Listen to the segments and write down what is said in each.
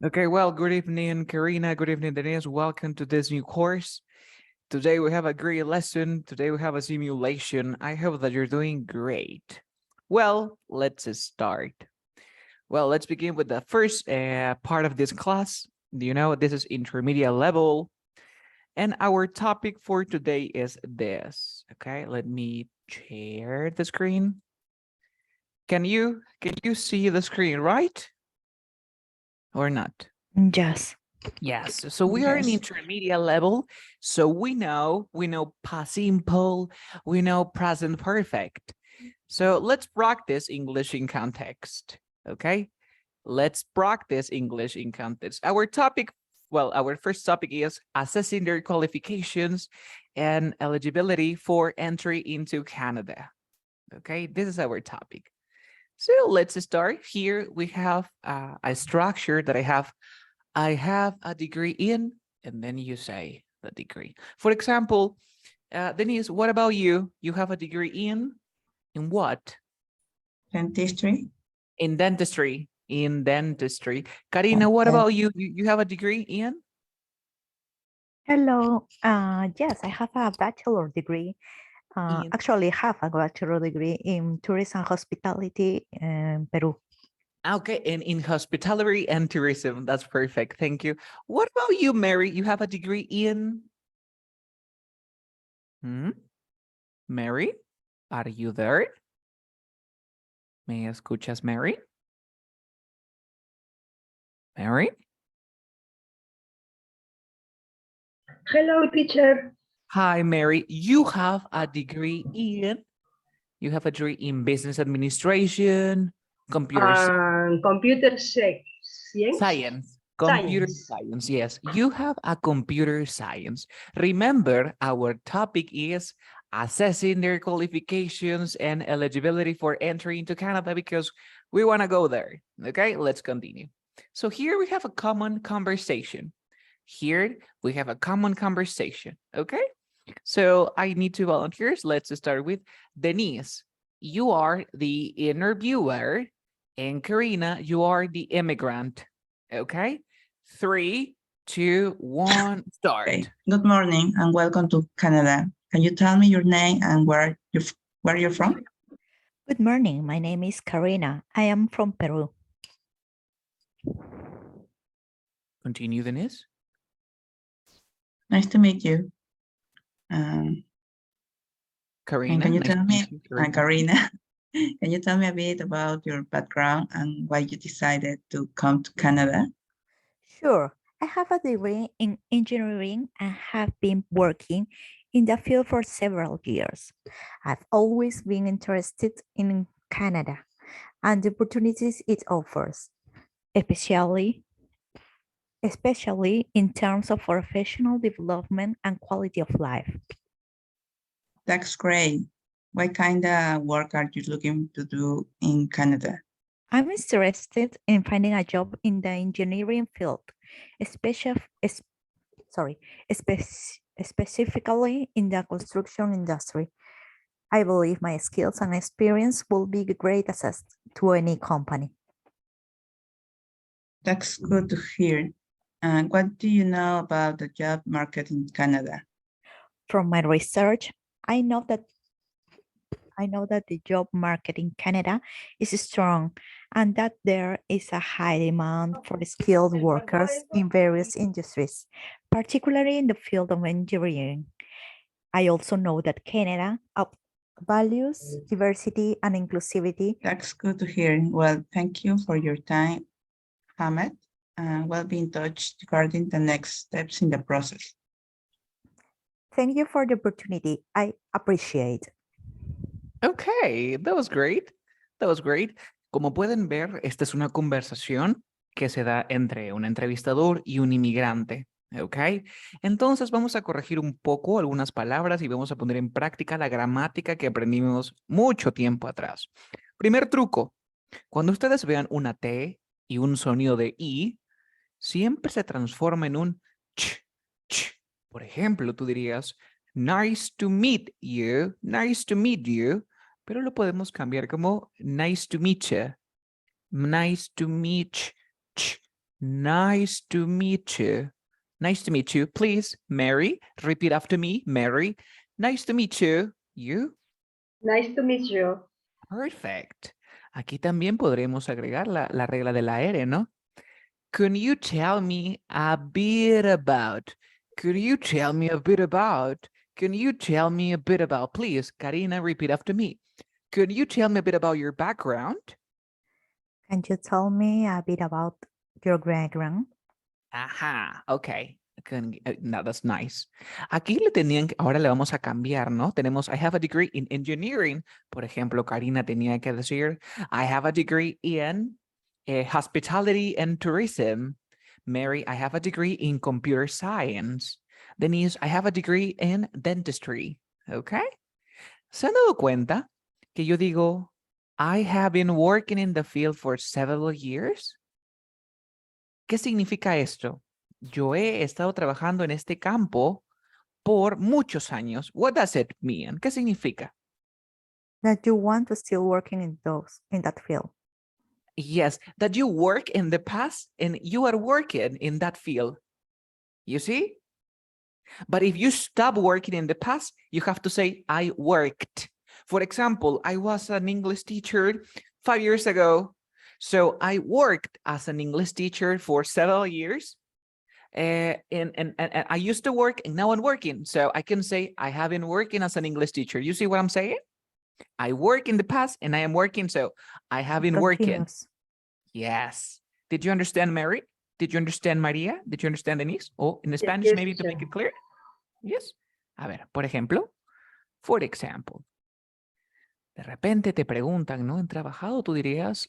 Okay, well, good evening, Karina. Good evening, Denise. Welcome to this new course. Today we have a great lesson. Today we have a simulation. I hope that you're doing great. Well, let's start. Well, let's begin with the first part of this class. You know, this is intermediate level. And our topic for today is this. Okay, let me share the screen. Can you see the screen, right? Or not? Yes. Yes, so we are in intermediate level. So we know past simple, we know present perfect. So let's practice English in context, okay? Let's practice English in context. Our topic, well, our first topic is assessing their qualifications and eligibility for entry into Canada. Okay, this is our topic. So let's start. Here we have a structure that I have a degree in, and then you say the degree. For example, Denise, what about you? You have a degree in what? Dentistry. In dentistry. In dentistry. Karina, what about you? You have a degree in? Hello. Yes, I have a bachelor degree. Actually, have a bachelor degree in tourism and hospitality in Peru. Okay, and in hospitality and tourism. That's perfect. Thank you. What about you, Mary? You have a degree in? Mary, are you there? ¿Me escuchas, Mary? Mary? Hello, teacher. Hi, Mary. You have a degree in? You have a degree in business administration, computer science. Computer science, yes. You have a computer science. Remember, our topic is assessing their qualifications and eligibility for entry into Canada because we want to go there. Okay, let's continue. So here we have a common conversation. Here we have a common conversation. Okay, so I need 2 volunteers. Let's start with Denise. You are the interviewer, and Karina, you are the immigrant. Okay, 3, 2, 1, start. Okay. Good morning and welcome to Canada. Can you tell me your name and where you're from? Good morning. My name is Karina. I am from Peru. Continue, Denise. Nice to meet you. Karina, can you nice tell to me, meet you, Karina, can you tell me a bit about your background and why you decided to come to Canada? Sure. I have a degree in engineering and have been working in the field for several years. I've always been interested in Canada and the opportunities it offers, especially in terms of professional development and quality of life. That's great. What kind of work are you looking to do in Canada? I'm interested in finding a job in the engineering field, specifically in the construction industry. I believe my skills and experience will be a great asset to any company. That's good to hear. And what do you know about the job market in Canada? From my research, I know that the job market in Canada is strong and that there is a high demand for skilled workers in various industries, particularly in the field of engineering. I also know that Canada values diversity and inclusivity. That's good to hear. Well, thank you for your time, Ahmed. We'll be in touch regarding the next steps in the process. Thank you for the opportunity. I appreciate. Okay, that was great. That was great. Como pueden ver, esta es una conversación que se da entre un entrevistador y un inmigrante. ¿Ok? Entonces vamos a corregir un poco algunas palabras y vamos a poner en práctica la gramática que aprendimos mucho tiempo atrás. Primer truco. Cuando ustedes vean una T y un sonido de I, siempre se transforma en un ch, ch. Por ejemplo, tú dirías, nice to meet you, pero lo podemos cambiar como nice to meet you, nice to meet ch, Nice to meet you. Nice to meet you. Please, Mary, repeat after me. Mary, nice to meet you. You? Nice to meet you. Perfect. Aquí también podremos agregar la regla de la R, ¿no? Can you tell me a bit about? Could you tell me a bit about? Can you tell me a bit about? Please, Karina, repeat after me. Could you tell me a bit about your background? Can you tell me a bit about your background? Ajá, ok. No, that's nice. Aquí le tenían que, ahora le vamos a cambiar, ¿no? Tenemos, I have a degree in engineering. Por ejemplo, Karina tenía que decir, I have a degree in hospitality and tourism. Mary, I have a degree in computer science. Denise, I have a degree in dentistry. ¿Ok? ¿Se han dado cuenta que yo digo, I have been working in the field for several years? ¿Qué significa esto? Yo he estado trabajando en este campo por muchos años. What does it mean? ¿Qué significa? That you want to still working in that field. Yes, that you work in the past and you are working in that field. You see? But if you stop working in the past, you have to say, I worked. For example, I was an English teacher 5 years ago. So I worked as an English teacher for several years. And I used to work and now I'm working. So I can say I have been working as an English teacher. You see what I'm saying? I work in the past and I am working. So I have been working. Continuous. Yes. Did you understand, Mary? Did you understand, Maria? Did you understand, Denise? Oh, in Spanish, yes, maybe to make teacher. it clear? Yes. A ver, por ejemplo, for example. De repente te preguntan, ¿no? ¿En trabajado? Tú dirías,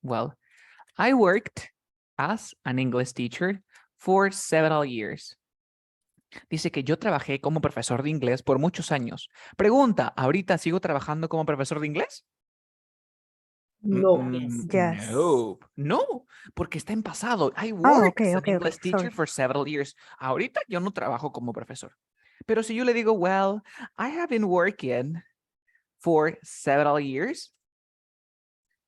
well, I worked as an English teacher for several years. Dice que yo trabajé como profesor de inglés por muchos años. Pregunta, ¿ahorita sigo trabajando como profesor de inglés? No. Yes. No, no, porque está en pasado. I worked as an okay, English teacher sorry. for several years. Ahorita yo no trabajo como profesor. Pero si yo le digo, well, I have been working for several years.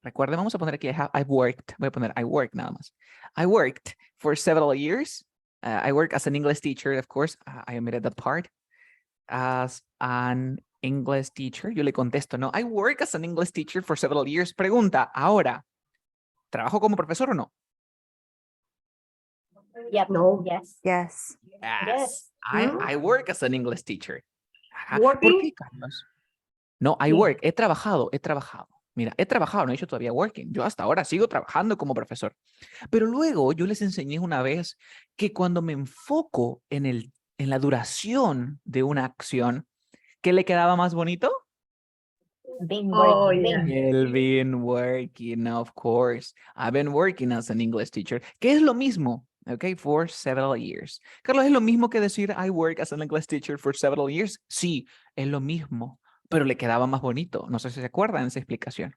Recuerden, vamos a poner aquí, I've worked. Voy a poner I worked nada más. I worked for several years. I work as an English teacher, of course. I omitted that part. As an English teacher. Yo le contesto, no, I work as an English teacher for several years. Pregunta, ahora, ¿trabajo como profesor o no? Yep. No. Yes. Yes. Yes. Mm. I work as an English teacher. Ajá. Working? ¿Por qué, Carlos? No, I Sí. work. He trabajado. Mira, he trabajado, no he dicho todavía working. Yo hasta ahora sigo trabajando como profesor. Pero luego yo les enseñé una vez que cuando me enfoco en la duración de una acción, ¿qué le quedaba más bonito? Been Oh, working. yeah. El been working, of course. I've been working as an English teacher. Que es lo mismo, okay, for several years. Carlos, ¿es lo mismo que decir I work as an English teacher for several years? Sí, es lo mismo, pero le quedaba más bonito. No sé si se acuerdan de esa explicación.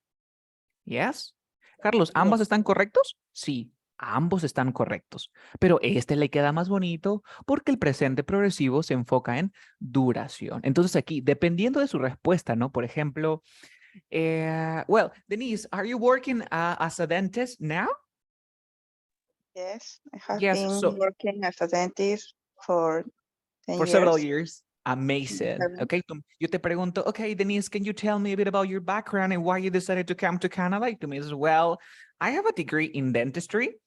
Yes. Carlos, ¿ambos están correctos? Sí, ambos están correctos, pero este le queda más bonito porque el presente progresivo se enfoca en duración. Entonces aquí, dependiendo de su respuesta, ¿no? Por ejemplo, well, Denise, are you working as a dentist now? Yes, I have Yes, been so- working as a dentist for 10 For years. several years. Amazing. Seven. Okay, yo te pregunto, okay, Denise, can you tell me a bit about your background and why you decided to come to Canada? Y tú me dices, well, I have a degree in dentistry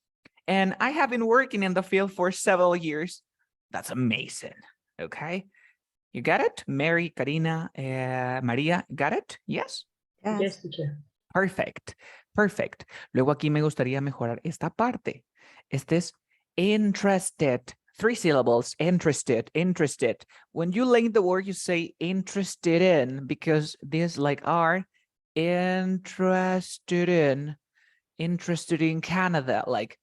and I have been working in the field for several years. That's amazing. Okay, you got it? Mary, Karina, Maria, got it? Yes? Yes. Yes, teacher. Perfect, perfect. Luego aquí me gustaría mejorar esta parte. Este es interested. 3 syllables, interested, interested. When you link the word, you say interested in because these like are interested in Canada. Like,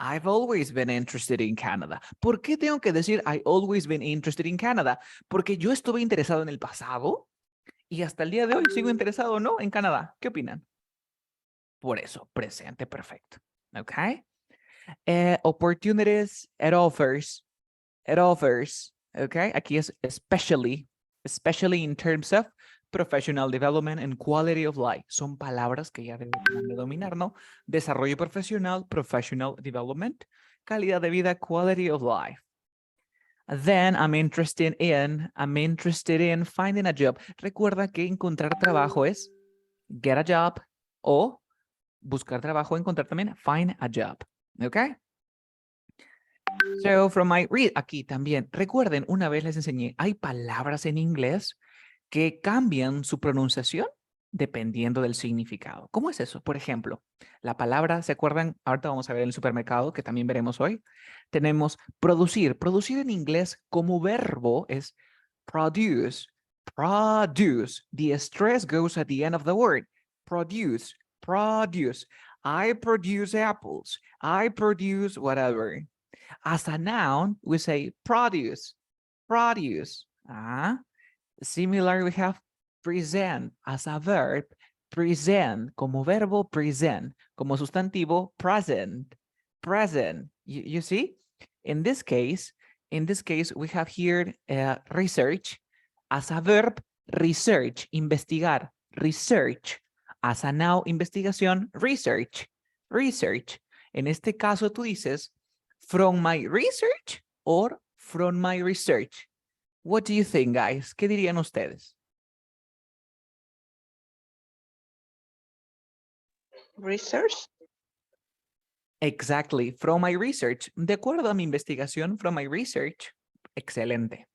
I've always been interested in Canada. ¿Por qué tengo que decir I always been interested in Canada? Porque yo estuve interesado en el pasado y hasta el día de hoy sigo interesado, ¿no? En Canadá. ¿Qué opinan? Por eso, presente perfecto. Okay. Opportunities, it offers. Okay. Aquí es especially in terms of Professional development and quality of life. Son palabras que ya deben de dominar, ¿no? Desarrollo profesional, professional development, calidad de vida, quality of life. Then I'm interested in finding a job. Recuerda que encontrar trabajo es get a job o buscar trabajo, encontrar también find a job. Okay? So from my read, aquí también, recuerden, una vez les enseñé, hay palabras en inglés que cambian su pronunciación dependiendo del significado. ¿Cómo es eso? Por ejemplo, la palabra, ¿se acuerdan? Ahorita vamos a ver en el supermercado, que también veremos hoy. Tenemos producir. Producir en inglés como verbo es produce. Produce. The stress goes at the end of the word. Produce. Produce. I produce apples. I produce whatever. As a noun, we say produce. Produce. Similar, we have present as a verb, present como verbo, present como sustantivo, present, present. You see, in this case, we have here research as a verb, research, investigar, research. As a noun, investigación, research, research. En este caso, tú dices from my research or from my research. What do you think, guys? ¿Qué dirían ustedes? Research. Exactly, from my research. De acuerdo a mi investigación, from my research. Excelente.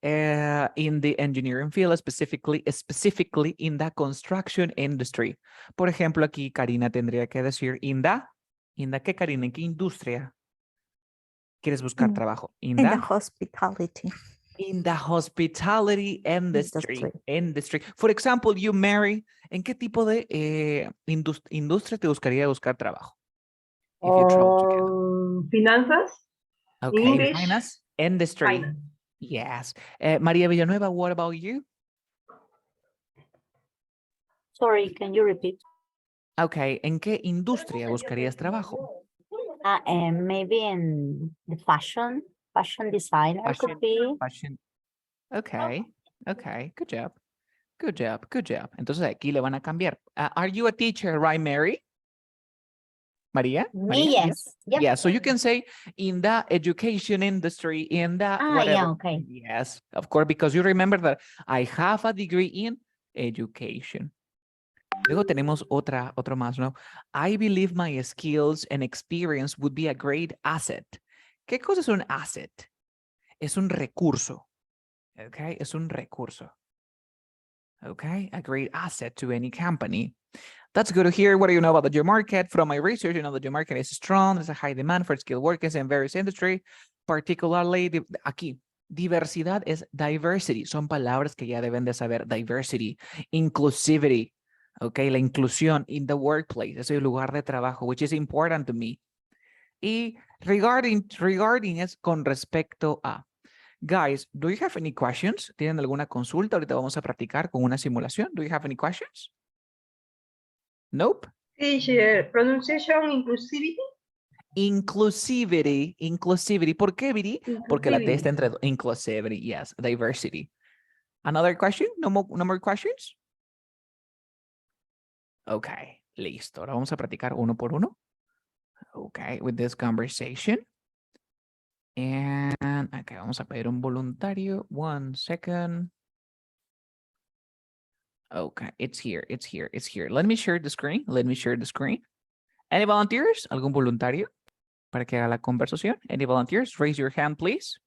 In the engineering field, specifically in the construction industry. Por ejemplo, aquí Karina tendría que decir ¿qué, Karina? ¿En qué industria quieres buscar trabajo? In the hospitality. In the hospitality industry. For example, you marry. ¿En qué tipo de industria te gustaría buscar trabajo? If you travel together. Finanzas. Okay, English. finance, industry. Finance. Yes. María Villanueva, what about you? Sorry, can you repeat? Okay, ¿en qué industria buscarías trabajo? Maybe in the fashion designer could be. Fashion. Okay, good job. Good job, good job. Entonces aquí le van a cambiar. Are you a teacher, right, Mary? María? Me, yes. Yep. Yeah, so you can say in the education industry, in the whatever. Yeah, okay. Yes, of course, because you remember that I have a degree in education. Luego tenemos otro más, ¿no? I believe my skills and experience would be a great asset. ¿Qué cosa es un asset? Es un recurso. Okay, es un recurso. Okay, a great asset to any company. That's good to hear. What do you know about the job market? From my research, you know the job market is strong. There's a high demand for skilled workers in various industries, particularly aquí. Diversidad es diversity. Son palabras que ya deben de saber. Diversity, inclusivity. Okay, la inclusión in the workplace. Es el lugar de trabajo, which is important to me. Y regarding es con respecto a. Guys, do you have any questions? ¿Tienen alguna consulta? Ahorita vamos a practicar con una simulación. Do you have any questions? Nope. Teacher, pronunciation, inclusivity. Inclusivity. ¿Por qué, Viri? Porque la T está entre inclusivity. Yes, diversity. Another question? No more questions? Okay, listo. Ahora vamos a practicar uno por uno. Okay, with this conversation. And okay, vamos a pedir un voluntario. 1 second. Okay, it's here. Let me share the screen. Any volunteers? ¿Algún voluntario para que haga la conversación? Any volunteers? Raise your hand, please.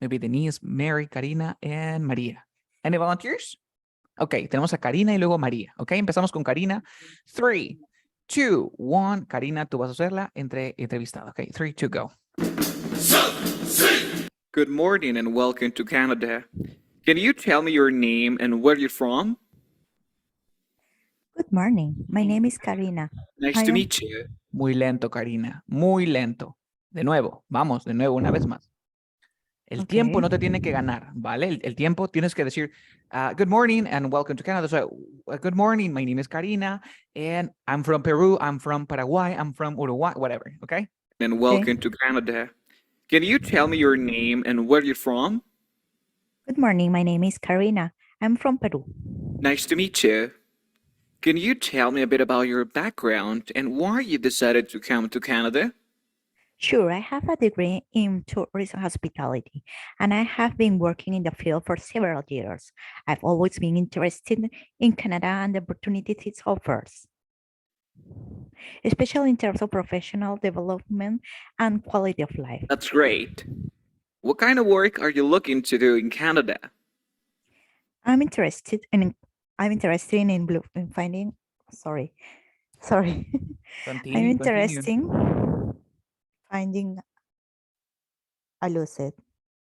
Maybe Denise, Mary, Karina, and María. Any volunteers? Okay, tenemos a Karina y luego María. Okay, empezamos con Karina. 3, 2, 1. Karina, tú vas a ser la entrevistada. Okay, 3, 2, go. Good morning and welcome to Canada. Can you tell me your name and where you're from? Good morning. My name is Karina. Nice to meet you. Muy lento, Karina. Muy lento. De nuevo, vamos, de nuevo, una vez más. El tiempo no te tiene que ganar, ¿vale? El tiempo tienes que decir, good morning and welcome to Canada. So, good morning, my name is Karina, and I'm from Peru, I'm from Paraguay, I'm from Uruguay, whatever, okay? And welcome to Canada. Can you tell me your name and where you're from? Good morning. My name is Karina. I'm from Peru. Nice to meet you. Can you tell me a bit about your background and why you decided to come to Canada? Sure, I have a degree in tourism hospitality, and I have been working in the field for several years. I've always been interested in Canada and the opportunities it offers, especially in terms of professional development and quality of life. That's great. What kind of work are you looking to do in Canada? I'm interested in in finding sorry. I'm Continue. interested in finding I lose it.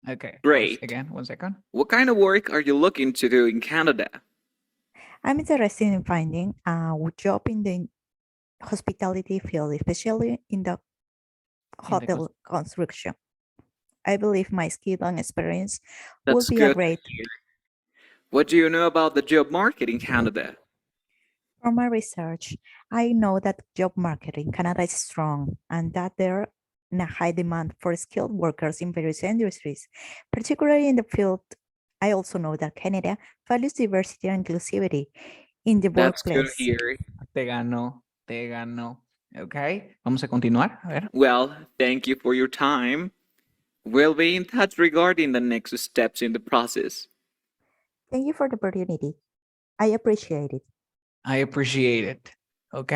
Okay. Great. Again, 1 second. What kind of work are you looking to do in Canada? I'm interested in finding a job in the hospitality field, especially in the hotel construction. I believe my skill and experience will That's be a good. great. What do you know about the job market in Canada? From my research, I know that job market in Canada is strong and that there is a high demand for skilled workers in various industries, particularly in the field. I also know that Canada values diversity and inclusivity in the That's good to workplace. hear. Te ganó. Te ganó. Okay. Vamos a continuar. A ver. Well, thank you for your time. We'll be in touch regarding the next steps in the process. Thank you for the opportunity. I appreciate it. I appreciate it. ¿Ok?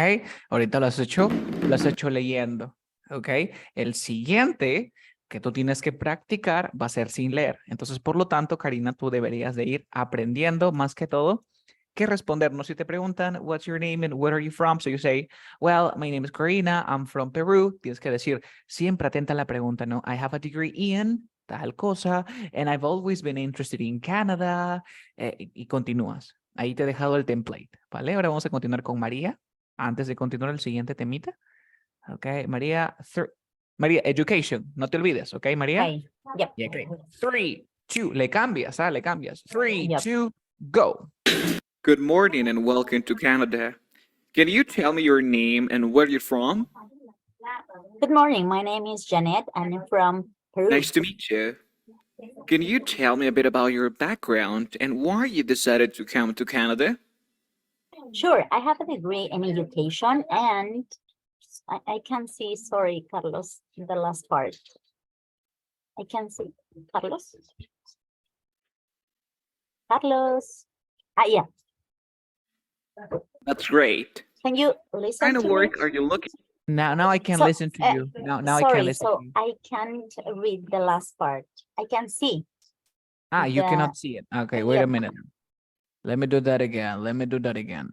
Ahorita lo has hecho leyendo. ¿Ok? El siguiente que tú tienes que practicar va a ser sin leer. Entonces, por lo tanto, Karina, tú deberías de ir aprendiendo más que todo que respondernos. Si te preguntan, what's your name and where are you from? So you say, well, my name is Karina, I'm from Peru. Tienes que decir, siempre atenta a la pregunta, ¿no? I have a degree in tal cosa, and I've always been interested in Canada, y continúas. Ahí te he dejado el template, ¿vale? Ahora vamos a continuar con María. Antes de continuar el siguiente temita. Ok, María, María, education, no te olvides, ok, María? Okay. Yep. Yeah, okay. 3, 2, le cambias, le cambias. 3, Yep. 2, go. Good morning and welcome to Canada. Can you tell me your name and where you're from? Good morning. My name is Janet and I'm from Peru. Nice to meet you. Can you tell me a bit about your background and why you decided to come to Canada? Sure. I have a degree in education and I can see, sorry, Carlos, the last part. I can see, Carlos? Carlos? Yeah. That's great. Can you What listen kind of to work me? are you looking? Now I can So, listen to you. Now I sorry, can listen so to you. I can't read the last part. I can see. You the- cannot see it. Okay, wait yeah. a minute. Let me do that again.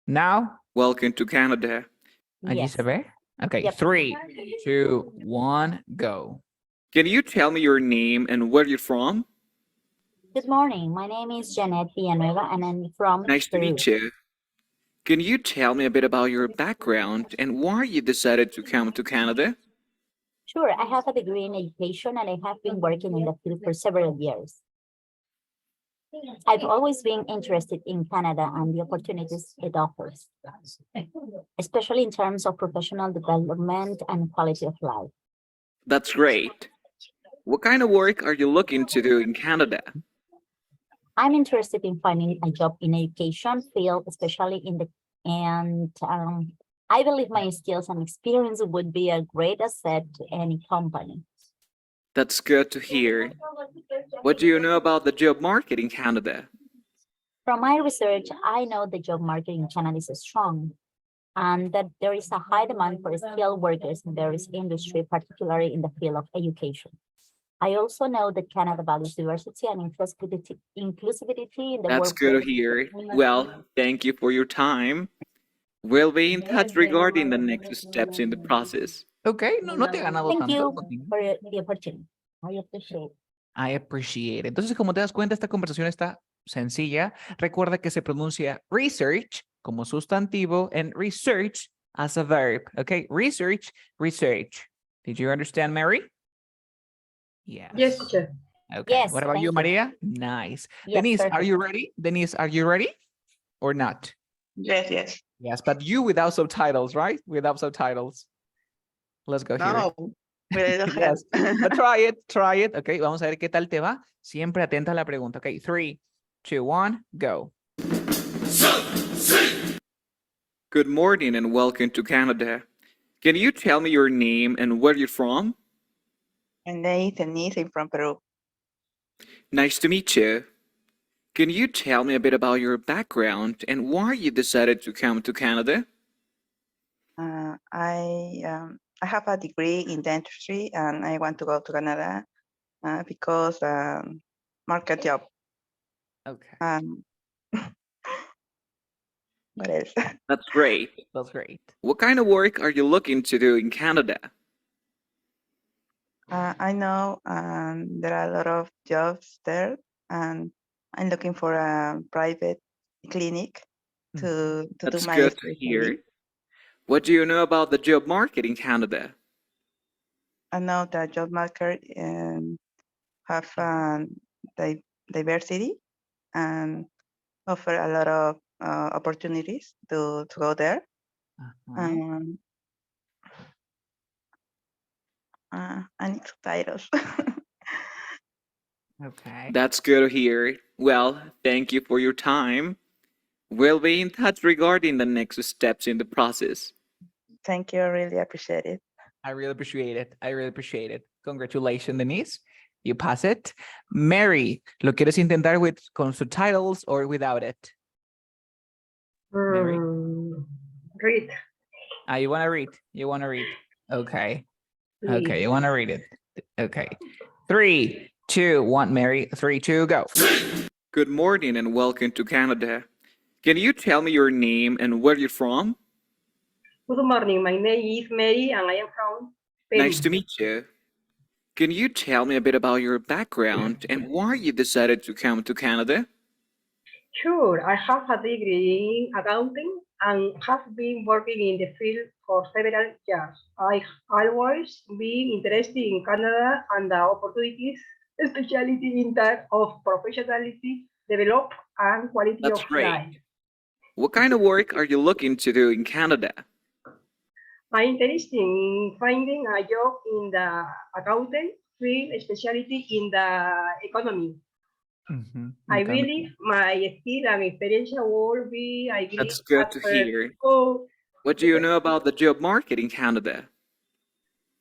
Now, welcome to Canada. Allí Yes. se ve? Okay, Yep. 3, 2, 1, go. Can you tell me your name and where you're from? Good morning. My name is Janet Villanueva and I'm from Nice to Peru. meet you. Can you tell me a bit about your background and why you decided to come to Canada? Sure, I have a degree in education and I have been working in the field for several years. I've always been interested in Canada and the opportunities it offers, especially in terms of professional development and quality of life. That's great. What kind of work are you looking to do in Canada? I'm interested in finding a job in education field, especially in the, and I believe my skills and experience would be a great asset to any company. That's good to hear. What do you know about the job market in Canada? From my research, I know the job market in Canada is strong and that there is a high demand for skilled workers in various industries, particularly in the field of education. I also know that Canada values diversity and inclusivity in the That's workplace. good to hear. Well, thank you for your time. We'll be in touch regarding the next steps in the process. Okay, no te he ganado Thank tanto. you for the opportunity. I appreciate it. I appreciate it. Entonces, como te das cuenta, esta conversación está sencilla. Recuerda que se pronuncia research como sustantivo and research as a verb. Okay, research, research. Did you understand, Mary? Yes. Yes, teacher. Okay. Yes, What about thank you, you. Maria? Nice. Yes, Denise, are perfect. you ready? Denise, are you ready or not? Yes. Yes, but you without subtitles, right? Without subtitles. Let's go here. No, with a little Yes, help. but try it. Ok, vamos a ver qué tal te va. Siempre atenta a la pregunta. Ok, 3, 2, 1, go. Good morning and welcome to Canada. Can you tell me your name and where you're from? My name is Denise. I'm from Peru. Nice to meet you. Can you tell me a bit about your background and why you decided to come to Canada? I have a degree in dentistry and I want to go to Canada because market job. Okay, What else? That's great. that's great. What kind of work are you looking to do in Canada? I know there are a lot of jobs there, and I'm looking for a private clinic to do That's my good to hear. specialty. What do you know about the job market in Canada? I know that job market have diversity and offer a lot of opportunities to go there. Uh-huh. I need subtitles. Okay. That's good to hear. Well, thank you for your time. We'll be in touch regarding the next steps in the process. Thank you. I really appreciate it. I really appreciate it. I really appreciate it. Congratulations, Denise. You pass it. Mary, ¿lo quieres intentar con subtitles or without it? Mary? Read, You want to read? You want to read? Okay. please. Okay, you want to read it? Okay. 3, 2, 1, Mary. 3, 2, go. Good morning and welcome to Canada. Can you tell me your name and where you're from? Good morning. My name is Mary and I am from Peru. Nice to meet you. Can you tell me a bit about your background and why you decided to come to Canada? Sure, I have a degree in accounting and have been working in the field for several years. I always been interested in Canada and the opportunities, especially in terms of professionality, develop and quality That's of great. life. What kind of work are you looking to do in Canada? I'm interested in finding a job in the accounting field, especially in the economy. I believe my skill and experience will be, I believe, That's good to hear. What do you know about the job market in Canada?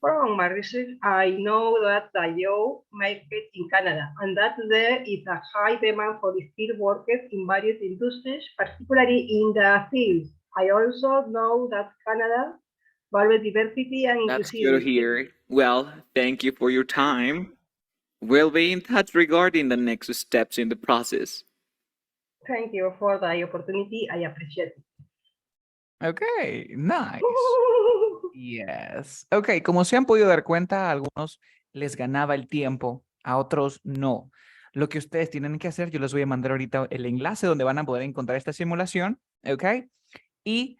From my research, I know that the job market in Canada and that there is a high demand for skilled workers in various industries, particularly in the field. I also know that Canada values diversity and That's good to inclusivity. hear. Well, thank you for your time. We'll be in touch regarding the next steps in the process. Thank you for the opportunity. I appreciate it. Okay, nice. Yes. Ok, como se han podido dar cuenta, a algunos les ganaba el tiempo, a otros no. Lo que ustedes tienen que hacer, yo les voy a mandar ahorita el enlace donde van a poder encontrar esta simulación, ¿ok? Y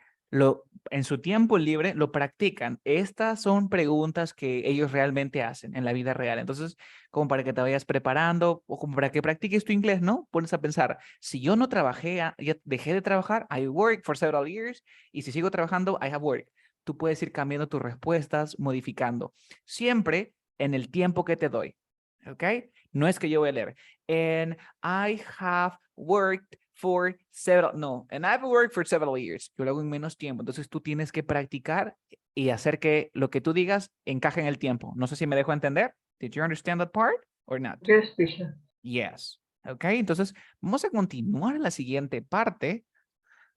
en su tiempo libre lo practican. Estas son preguntas que ellos realmente hacen en la vida real. Entonces, como para que te vayas preparando o como para que practiques tu inglés, ¿no? Pones a pensar, si yo no trabajé, ya dejé de trabajar, I worked for several years, y si sigo trabajando, I have worked. Tú puedes ir cambiando tus respuestas, modificando, siempre en el tiempo que te doy, ¿ok? No es que yo voy a leer, and I have worked for several, no, and I've worked for several years. Yo lo hago en menos tiempo, entonces tú tienes que practicar y hacer que lo que tú digas encaje en el tiempo. No sé si me dejo entender. Did you understand that part or not? Yes, teacher. Yes. Ok, entonces vamos a continuar en la siguiente parte.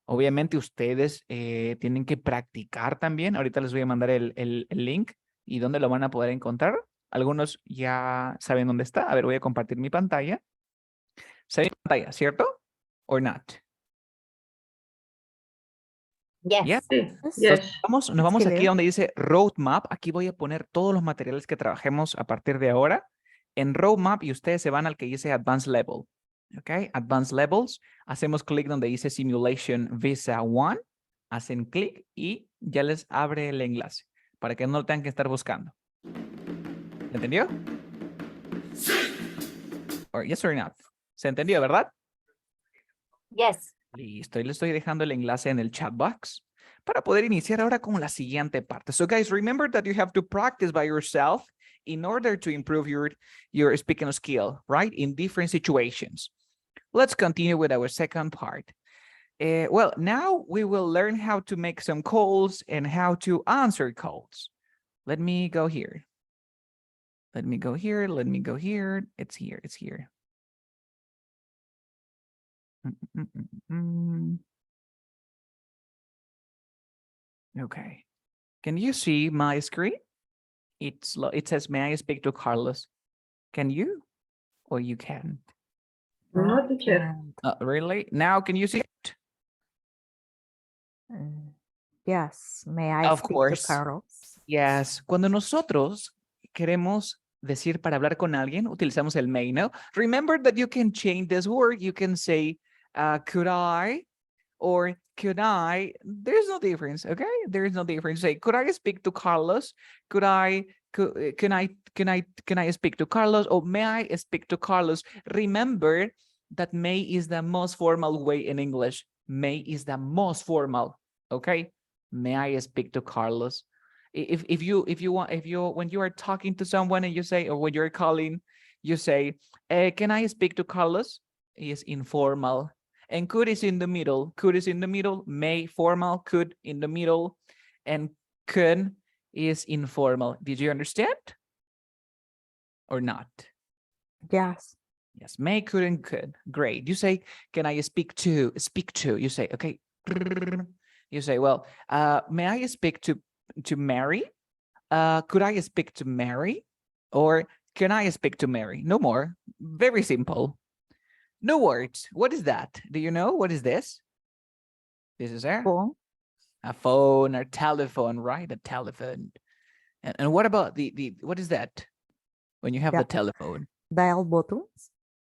Obviamente ustedes tienen que practicar también. Ahorita les voy a mandar el link y dónde lo van a poder encontrar. Algunos ya saben dónde está. A ver, voy a compartir mi pantalla. ¿Se ve mi pantalla, cierto? ¿O not? Yes. Yes. Yes. Nos vamos que aquí leo. donde dice Roadmap. Aquí voy a poner todos los materiales que trabajemos a partir de ahora en Roadmap y ustedes se van al que dice Advanced Level. ¿Ok? Advanced Levels. Hacemos clic donde dice Simulation Visa 1. Hacen clic y ya les abre el enlace para que no lo tengan que estar buscando. ¿Entendió? Or yes or not. ¿Se entendió, verdad? Yes. Listo. Y le estoy dejando el enlace en el chat box para poder iniciar ahora con la siguiente parte. So guys, remember that you have to practice by yourself in order to improve your speaking skill, right? In different situations. Let's continue with our second part. Well, now we will learn how to make some calls and how to answer calls. Let me go here. Let me go here. Let me go here. It's here. It's here. Okay. Can you see my screen? It says, may I speak to Carlos? Can you? Or you can't? No, teacher. Really? Now can you see it? Yes, may I Of speak course. to Carlos? Yes. Cuando nosotros queremos decir para hablar con alguien, utilizamos el may, ¿no? Remember that you can change this word. You can say, could I? Or could I? There's no difference, okay? There is no difference. Say, could I speak to Carlos? Can I speak to Carlos? Or may I speak to Carlos? Remember that may is the most formal way in English. May is the most formal, okay? May I speak to Carlos? When you are talking to someone and you say, or when you're calling, you say, can I speak to Carlos? Is informal. And could is in the middle. Could is in the middle. May formal. Could in the middle. And could is informal. Did you understand? Or not? Yes. Yes. May, could, and could. Great. You say, can I speak to? Speak to. You say, okay. You say, well, may I speak to Mary? Could I speak to Mary? Or can I speak to Mary? No more. Very simple. No words. What is that? Do you know what is this? This is a phone or telephone, right? A telephone. And what about what is that? When you have the telephone? Dial buttons?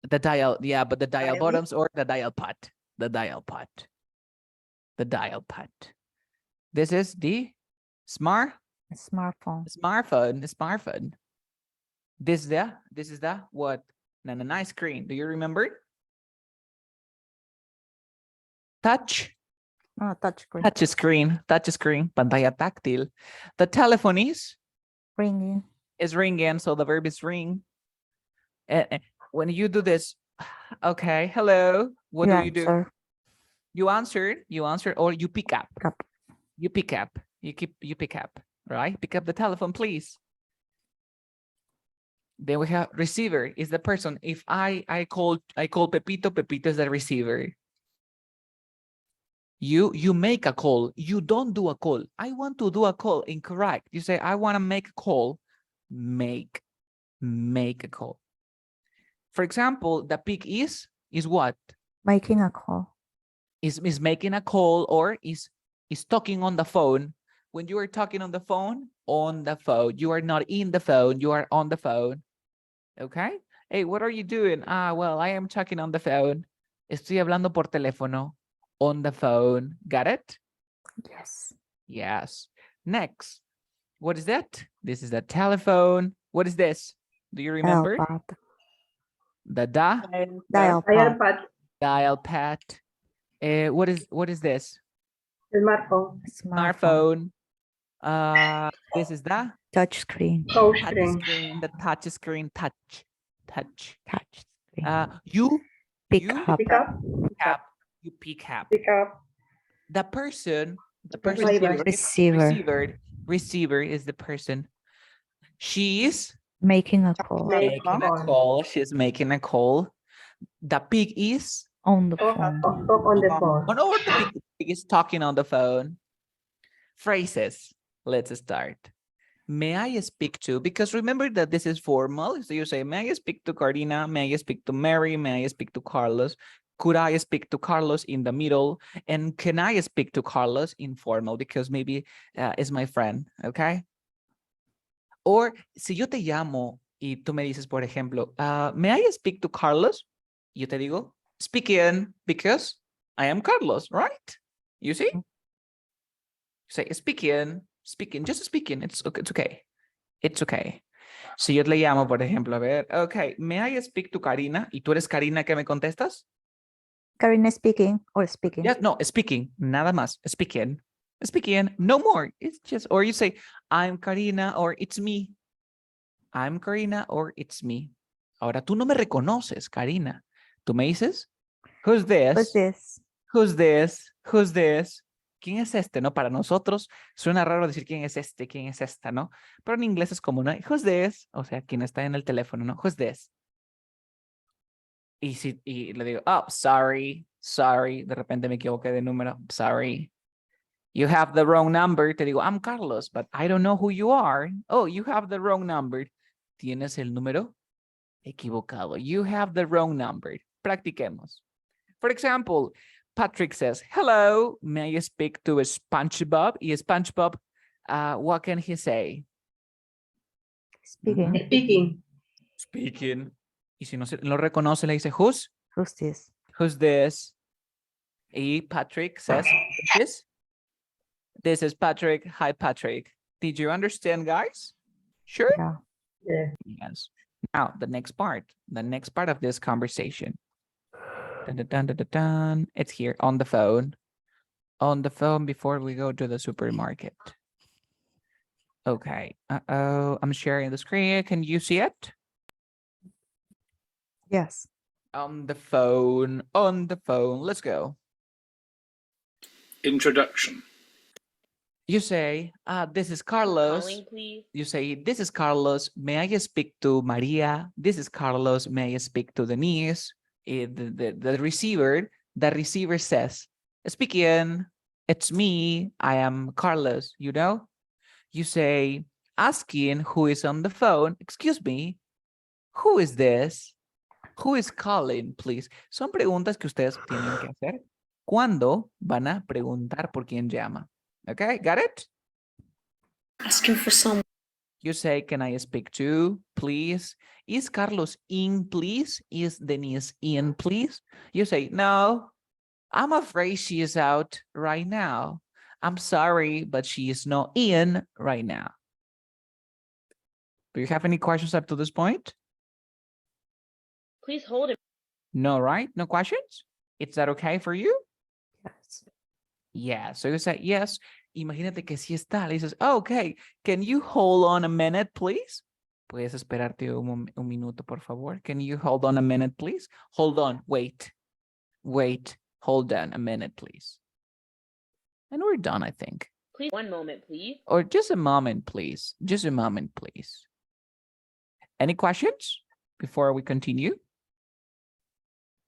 The dial, yeah, but the dial Dial-in? buttons or the dial pad. The dial pad. The dial pad. This is the smartphone. Smartphone. This is the what? Nice screen. Do you remember? Touch. Oh, touch screen. Touch screen, pantalla táctil. The telephone is Ringing. ringing, so the verb is ring. And when you do this, okay, hello, what do you do? Answer. You answer, or you pick up. Up. You pick up, you pick up, right? Pick up the telephone, please. Then we have receiver is the person. If I call Pepito, Pepito is the receiver. You make a call. You don't do a call. I want to do a call. Incorrect. You say, I want to make a call. Make a call. For example, the pig is what? Making a call. Is making a call or is talking on the phone. When you are talking on the phone, you are not in the phone, you are on the phone. Okay? Hey, what are you doing? Well, I am talking on the phone. Estoy hablando por teléfono. On the phone. Got it? Yes. Yes. Next. What is that? This is the telephone. What is this? Do you remember? Dial pad. The Dial pad. dial pad. What is this? Smartphone. This is the Touch screen. Touch touch screen. screen. The touch screen. Touch. Touch screen. You Pick you up. Pick up. you pick up. Pick up. The person Receiver. receiver is the person. She is Making a call. Make making a call. She's making a call. The pig is On the Talk phone. on the phone. the pig is talking on the phone. Phrases. Let's start. May I speak to? Because remember that this is formal. So you say, may I speak to Cardina? May I speak to Mary? May I speak to Carlos? Could I speak to Carlos in the middle? And can I speak to Carlos informal? Because maybe is my friend, okay? Or si yo te llamo y tú me dices, por ejemplo, may I speak to Carlos? Yo te digo, speaking, because I am Carlos, right? You see? Say speaking, just speaking. It's okay. It's okay. Si yo le llamo, por ejemplo, a ver, okay, may I speak to Karina? Y tú eres Karina, ¿qué me contestas? Karina speaking or speaking? Yes, no, speaking, nada más, speaking. Speak in, no more. It's just, or you say, I'm Karina, or it's me. I'm Karina, or it's me. Ahora, tú no me reconoces, Karina. Tú me dices, who's this? What's this? Who's this? Who's this? ¿Quién es este? ¿No? Para nosotros suena raro decir quién es este, quién es esta, ¿no? Pero en inglés es como, ¿no? Who's this? O sea, quién está en el teléfono, ¿no? Who's this? Y le digo, oh, sorry. De repente me equivoqué de número. Sorry. You have the wrong number. Te digo, I'm Carlos, but I don't know who you are. Oh, you have the wrong number. Tienes el número equivocado. You have the wrong number. Practiquemos. For example, Patrick says, hello, may I speak to SpongeBob? Y SpongeBob, what can he say? Speaking. Speaking. Speaking. Y si no lo reconoce, le dice, who's? Who's this? Who's this? Y Patrick says, this is Patrick. Hi, Patrick. Did you understand, guys? Sure? Yeah. Yeah. Yes. Now, the next part of this conversation. Dun, dun, dun, dun, dun, dun. It's here on the phone. On the phone before we go to the supermarket. Okay. Uh-oh, I'm sharing the screen. Can you see it? Yes. On the phone. Let's go. Introduction. You say, this is Carlos. Calling, please. You say, this is Carlos. May I speak to Maria? This is Carlos. May I speak to Denise? The receiver says, speak in. It's me. I am Carlos, you know? You say, asking who is on the phone. Excuse me. Who is this? Who is calling, please? Son preguntas que ustedes tienen que hacer cuando van a preguntar por quién llama. Okay, got it? Asking for someone. You say, can I speak to, please? Is Carlos in, please? Is Denise in, please? You say, no, I'm afraid she is out right now. I'm sorry, but she is not in right now. Do you have any questions up to this point? Please hold it. No, right? No questions? Is that okay for you? Yes. Yeah, so you say, yes. Imagínate que sí está. Le dices, oh, okay, can you hold on a minute, please? Puedes esperarte un minuto, por favor. Can you hold on a minute, please? Hold on, wait, hold on a minute, please. And we're done, I think. Please, one moment, please. Or just a moment, please. Just a moment, please. Any questions before we continue?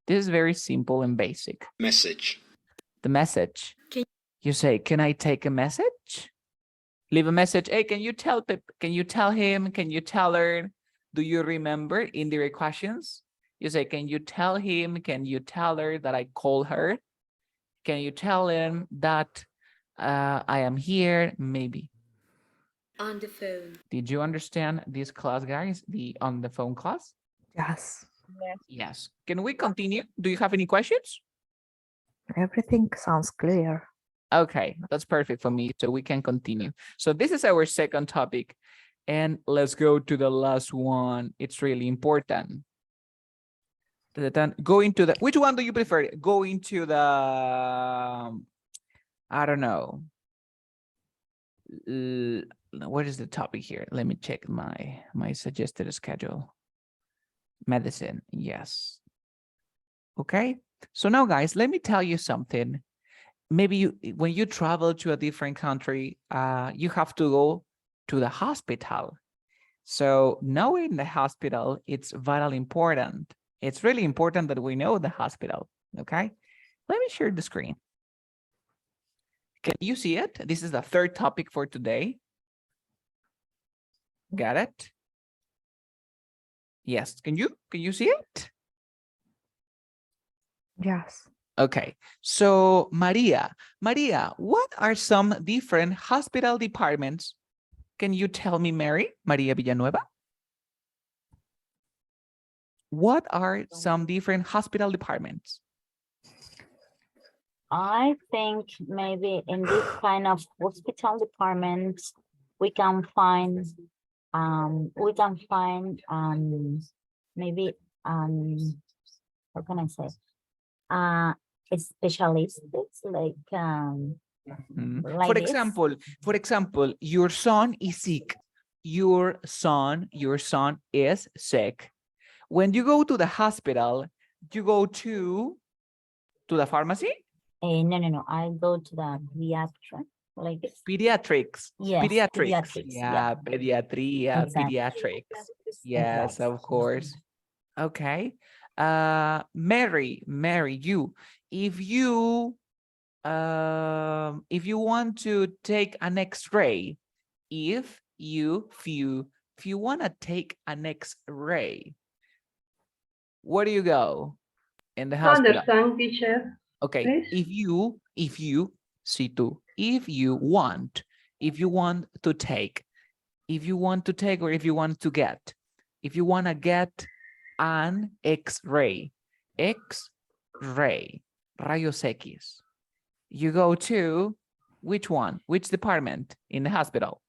This is very simple and basic. Message. The message. You say, can I take a message? Leave a message. Hey, can you tell him? Can you tell her? Do you remember indirect questions? You say, can you tell him? Can you tell her that I call her? Can you tell him that I am here? Maybe. On the phone. Did you understand this class, guys? The on the phone class? Yes. Yes. Can we continue? Do you have any questions? Everything sounds clear. Okay, that's perfect for me. So we can continue. So this is our second topic. And let's go to the last one. It's really important. Go into the, which one do you prefer? Go into the, I don't know. What is the topic here? Let me check my suggested schedule. Medicine, yes. Okay, so now guys, let me tell you something. Maybe when you travel to a different country, you have to go to the hospital. So knowing the hospital, it's vitally important. It's really important that we know the hospital, okay? Let me share the screen. Can you see it? This is the third topic for today. Got it? Yes, can you see it? Yes. Okay, so Maria, what are some different hospital departments? Can you tell me, Maria Villanueva? What are some different hospital departments? I think maybe in this kind of hospital departments, we can find maybe how can I say specialists like Like For this. example, your son is sick. Your son is sick. When you go to the hospital, you go to the pharmacy? No. I go to the pediatric, like this. Pediatrics. Yes, Pediatrics. pediatrics, Yeah, pediatria, Exactly. pediatrics. Yes, Exactly. of course. Okay. Mary, you, if you want to take an X-ray, if you want to take an X-ray, where do you go? In the hospital. Understand, teacher. Okay, Please. if you see too, if you want to take, or if you want to get, if you want to get an X-ray, rayos X, you go to which one? Which department in the hospital?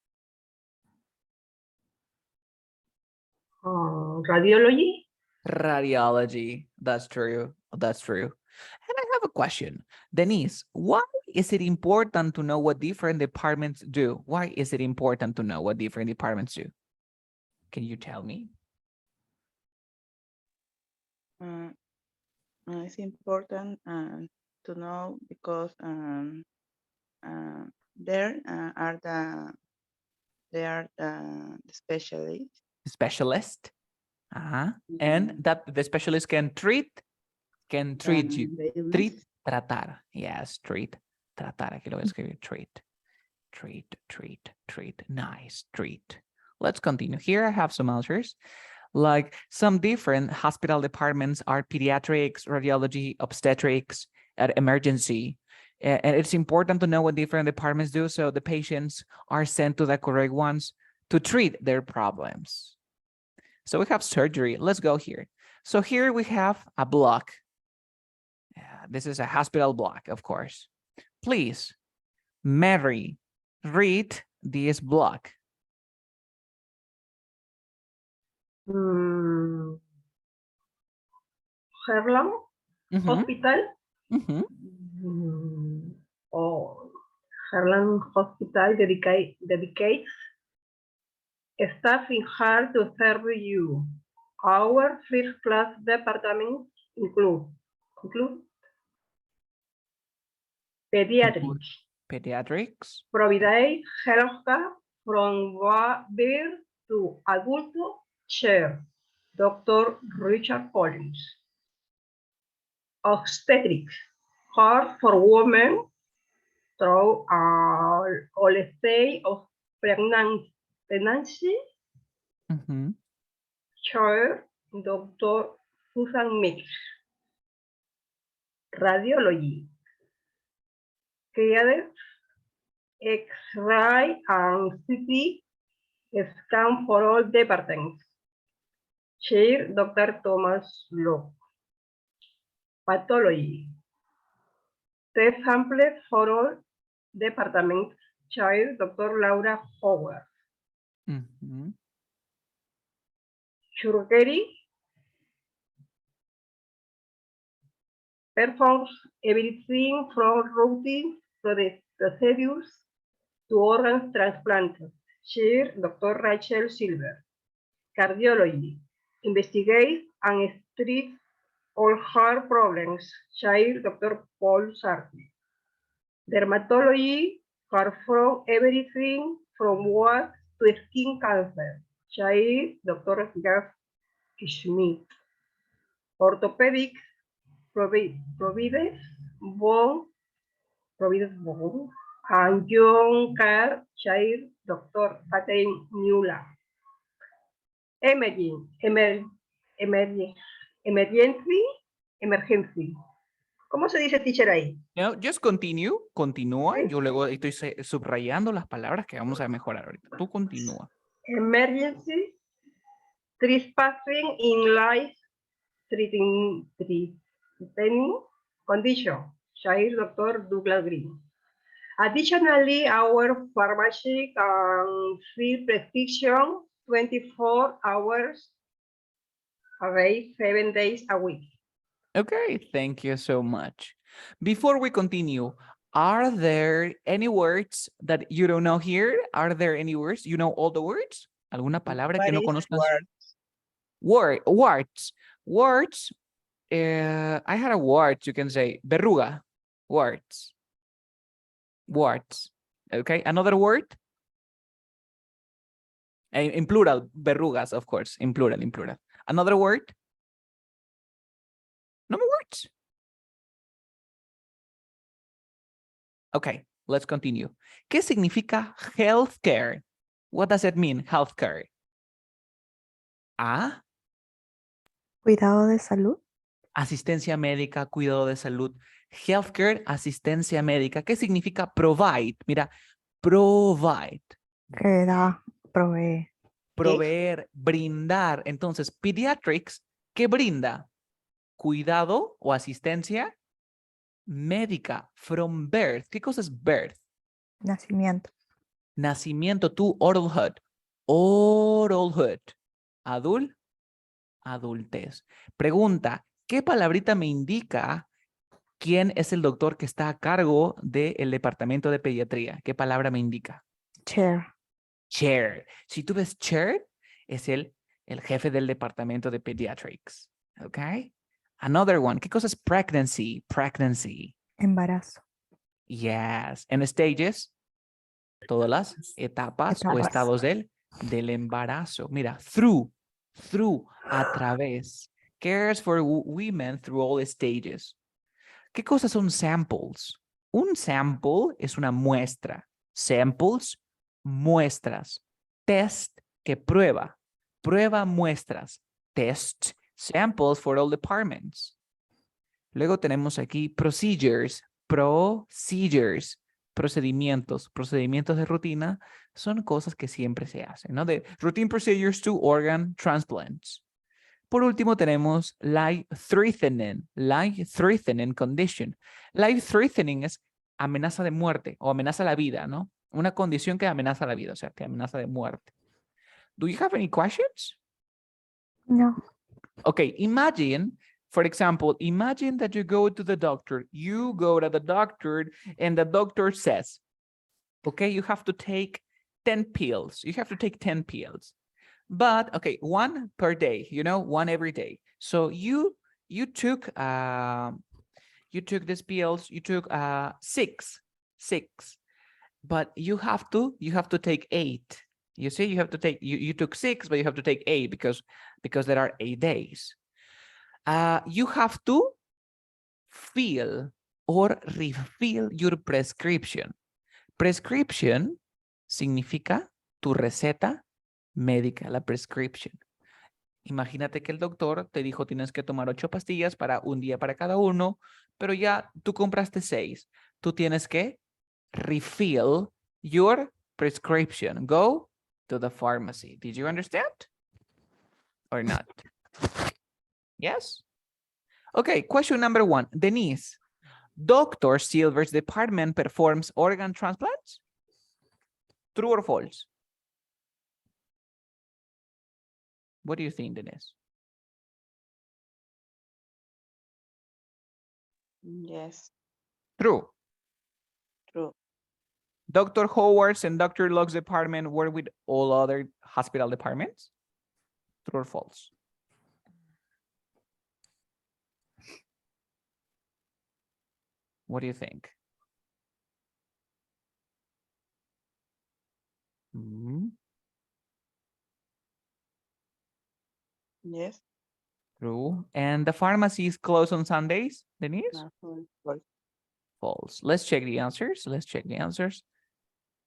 Radiology. Radiology. That's true. That's true. And I have a question. Denise, why is it important to know what different departments do? Why is it important to know what different departments do? Can you tell me? It's important to know because there are the specialists. Specialist. And that the specialist can treat you. Treat, tratar. Yes, treat, tratar. Aquí lo voy a escribir. Treat. Nice, treat. Let's continue. Here I have some answers. Like some different hospital departments are pediatrics, radiology, obstetrics, emergency. And it's important to know what different departments do so the patients are sent to the correct ones to treat their problems. So we have surgery. Let's go here. So here we have a block. This is a hospital block, of course. Please, Mary, read this block. Harlem Hospital. Harlem Hospital dedicates staff in hard to serve you. Our first-class departments include Pediatrics. Provide healthcare from birth to adulto chair, Dr. Richard Collins. Obstetrics, care for women through all stage of pregnancy, chair, Dr. Susan Mix. Radiology, created X-ray and CT scan for all departments. Chair, Dr. Thomas Locke. Pathology, test samples for all departments. Chair, Dr. Laura Howard. Surgery, performs everything from routine procedures to organ transplants. Chair, Dr. Rachel Silver. Cardiology, investigates and treats all heart problems. Chair, Dr. Paul Sartre. Dermatology, care from everything from wax to skin cancer. Chair, Dr. Jeff Schmidt. Orthopedics, provides bone, and young care. Chair, Dr. Catherine Mueller. Emergency. ¿Cómo se dice teacher ahí? No, just continue, continúa. Yo luego estoy subrayando las palabras que vamos a mejorar ahorita. Tú continúa. Emergency, trespassing in life threatening condition. Chair, Dr. Douglas Green. Additionally, our pharmacy can fill prescription 24 hours a day, 7 days a week. Okay, thank you so much. Before we continue, Are there any words that you don't know here? Are there any words? You know all the words? ¿Alguna palabra que What no is conozcas? word? Words. I had a word, you can say verruga. Words. Okay, another word? In plural, verrugas, of course, in plural. Another word? No more words. Okay, let's continue. ¿Qué significa healthcare? What does it mean, healthcare? Ah, Cuidado de salud. asistencia médica, cuidado de salud. Healthcare, asistencia médica. ¿Qué significa provide? Mira, provide. Que da, provee. Proveer, brindar. Entonces, pediatrics, ¿qué brinda? Cuidado o asistencia médica. From birth. ¿Qué cosa es birth? Nacimiento. Nacimiento, tú, adulthood. Adulthood. Adultez. Pregunta, ¿qué palabrita me indica quién es el doctor que está a cargo del departamento de pediatría? ¿Qué palabra me indica? Chair. Chair. Si tú ves chair, es el jefe del departamento de pediatrics. ¿Ok? Another one. ¿Qué cosa es pregnancy? Pregnancy. Embarazo. Yes. En stages, todas las etapas o Etapas. estados del embarazo. Mira, through, a través. Cares for women through all stages. ¿Qué cosas son samples? Un sample es una muestra. Samples, muestras. Test, que prueba. Prueba muestras. Test, samples for all departments. Luego tenemos aquí procedures. Procedimientos de rutina son cosas que siempre se hacen, ¿no? De routine procedures to organ transplants. Por último tenemos life-threatening condition. Life-threatening es amenaza de muerte o amenaza a la vida, ¿no? Una condición que amenaza la vida, o sea, que amenaza de muerte. Do you have any questions? No. Okay, for example, imagine that you go to the doctor. You go to the doctor and the doctor says, okay, you have to take 10 pills. You have to take 10 pills. But, okay, one per day, one every day. So you took these pills, you took six, but you have to take 8. You see, you have to take, you took 6, but you have to take 8 because there are 8 days. You have to fill or refill your prescription. Prescription significa tu receta médica, la prescription. Imagínate que el doctor te dijo tienes que tomar 8 pastillas para un día para cada uno, pero ya tú compraste 6. Tú tienes que refill your prescription. Go to the pharmacy. Did you understand? Or not? Yes? Okay, question number 1. Denise, Dr. Silver's department performs organ transplants? True or false? What do you think, Denise? Yes, True. true. Dr. Howard's and Dr. Locke's department work with all other hospital departments? True or false? What do you think? Yes. True. And the pharmacy is closed on Sundays, Denise? No, false. False. Let's check the answers.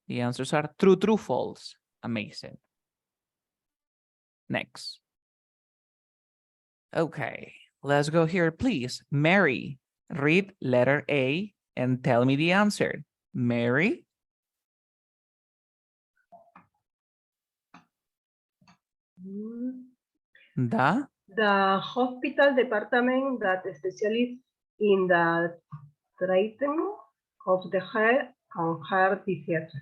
The answers are true, false. Amazing. Next. Okay, let's go here, please. Mary, read letter A and tell me the answer. Mary? The hospital department that specializes in the treatment of the heart and heart diseases.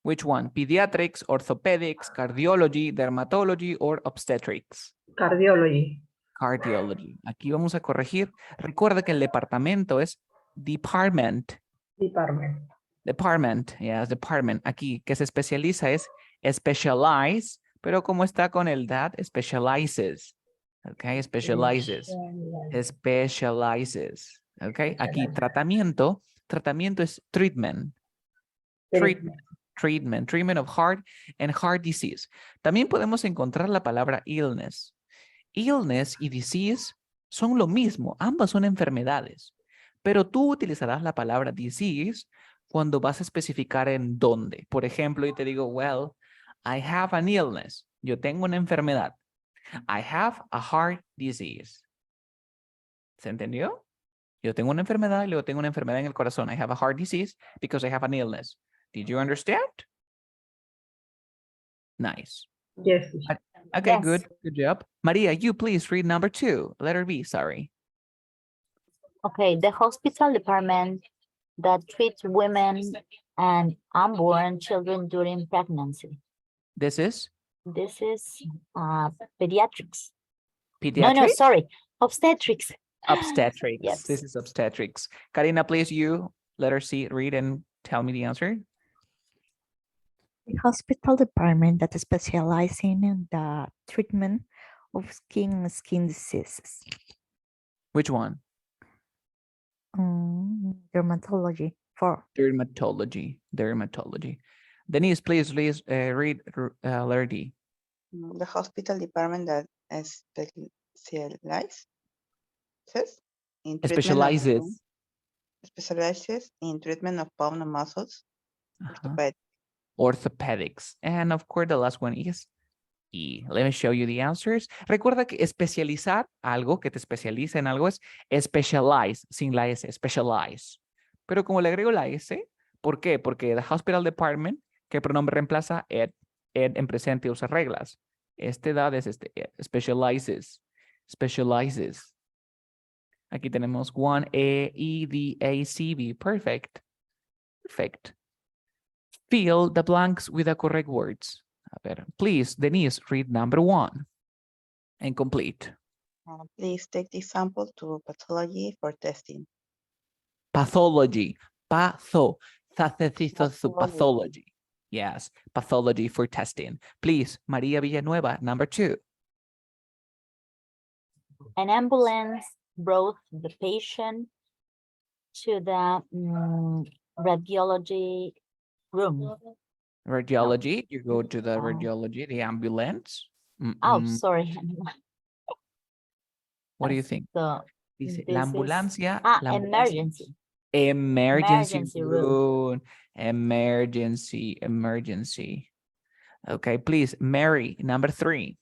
Which one? Pediatrics, orthopedics, cardiology, dermatology, or obstetrics? Cardiology. Cardiology. Aquí vamos a corregir. Recuerda que el departamento es department. Department. Department, yes, department. Aquí, que se especializa es specialize, pero como está con el that, specializes. Okay, specializes. Specializes. Okay, aquí tratamiento. Tratamiento es treatment. Treatment of heart and heart disease. También podemos encontrar la palabra illness. Illness y disease son lo mismo, ambas son enfermedades, pero tú utilizarás la palabra disease cuando vas a especificar en dónde. Por ejemplo, yo te digo, well, I have an illness. Yo tengo una enfermedad. I have a heart disease. ¿Se entendió? Yo tengo una enfermedad y luego tengo una enfermedad en el corazón. I have a heart disease because I have an illness. Did you understand? Nice. Yes. Okay, Yes. good job. Maria, you please read number 2, letter B, sorry. Okay, the hospital department that treats women and unborn children during pregnancy. This is This is pediatrics. pediatrics? No, sorry, obstetrics. Obstetrics. Yes. This is obstetrics. Karina, please, you, letter C, read and tell me the answer. The hospital department that specializes in the treatment of skin diseases. Which one? Dermatology. 4. Dermatology. Denise, please read letter D. The hospital department that specializes in treatment of bone and muscles, orthopedic. Orthopedics. And of course, the last one is E. Let me show you the answers. Recuerda que especializar algo, que te especializa en algo es specialize, sin la S, specialize. Pero como le agrego la S, ¿por qué? Porque the hospital department, ¿qué pronombre reemplaza? Ed en presente usa reglas. Este dad es specializes. Aquí tenemos one, E, E, D, A, C, B. Perfect. Fill the blanks with the correct words. A ver, please, Denise, read number 1 and complete. Please take the sample to pathology for testing. Pathology. Pathology. Yes, pathology for testing. Please, Maria Villanueva, number 2. An ambulance brought the patient to the radiology room. Radiology, you go to the radiology, the ambulance. Oh, sorry. What do you think? So, Dice, this la is- ambulancia. la ambulancia. emergency. Emergency room. Emergency. Okay, please, Mary, number 3.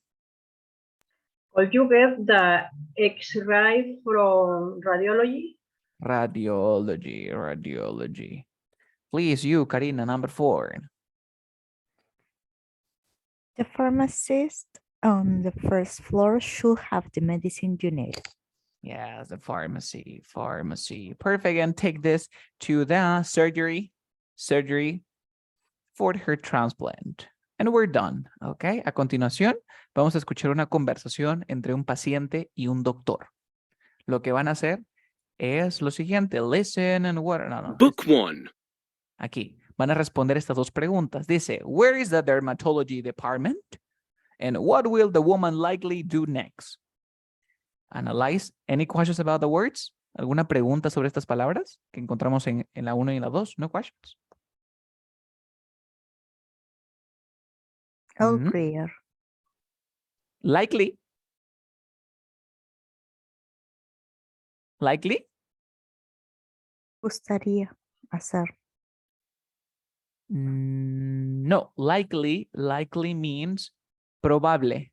Could you get the X-ray from radiology? Radiology. Please, you, Karina, number 4. The pharmacist on the first floor should have the medicine you need. Yes, the pharmacy. Perfect, and take this to the surgery for her transplant. And we're done, okay? A continuación, vamos a escuchar una conversación entre un paciente y un doctor. Lo que van a hacer es lo siguiente. Listen and what... No. Book 1. Aquí, van a responder estas dos preguntas. Dice, where is the dermatology department? And what will the woman likely do next? Analyze. Any questions about the words? ¿Alguna pregunta sobre estas palabras que encontramos en la 1 y la 2? No questions. All clear. Likely. Gustaría hacer. No, likely means probable.